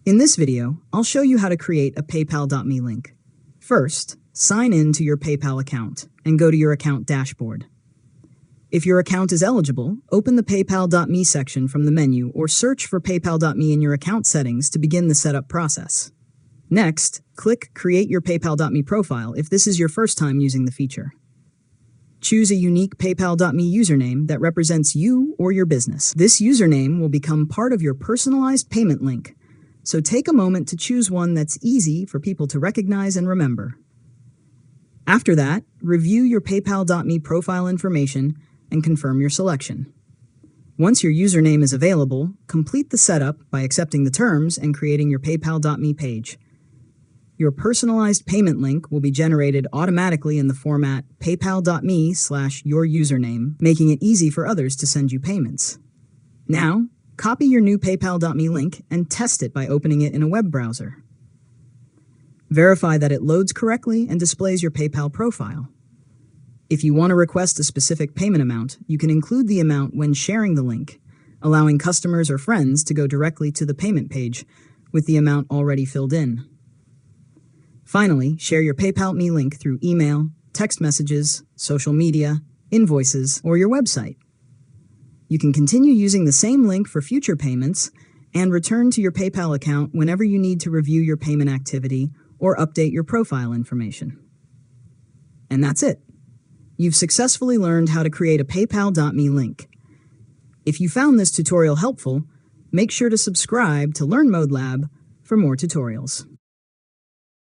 In this video, I'll show you how to create a PayPal.me link. First, sign in to your PayPal account and go to your account dashboard. If your account is eligible, open the PayPal.me section from the menu or search for PayPal.me in your account settings to begin the setup process. Next, click Create your PayPal.me profile if this is your first time using the feature. Choose a unique PayPal.me username that represents you or your business. This username will become part of your personalized payment link, so take a moment to choose one that's easy for people to recognize and remember. After that, review your PayPal.me profile information and confirm your selection. Once your username is available, complete the setup by accepting the terms and creating your PayPal.me page. Your personalized payment link will be generated automatically in the format paypal.me/your-username, making it easy for others to send you payments. Now, copy your new PayPal.me link and test it by opening it in a web browser. Verify that it loads correctly and displays your PayPal profile. If you want to request a specific payment amount, you can include the amount when sharing the link, allowing customers or friends to go directly to the payment page with the amount already filled in. Finally, share your PayPal.me link through email, text messages, social media, invoices, or your website. You can continue using the same link for future payments and return to your PayPal account whenever you need to review your payment activity or update your profile information. And that's it. You've successfully learned how to create a PayPal.me link. If you found this tutorial helpful, make sure to subscribe to LearnModelab for more tutorials.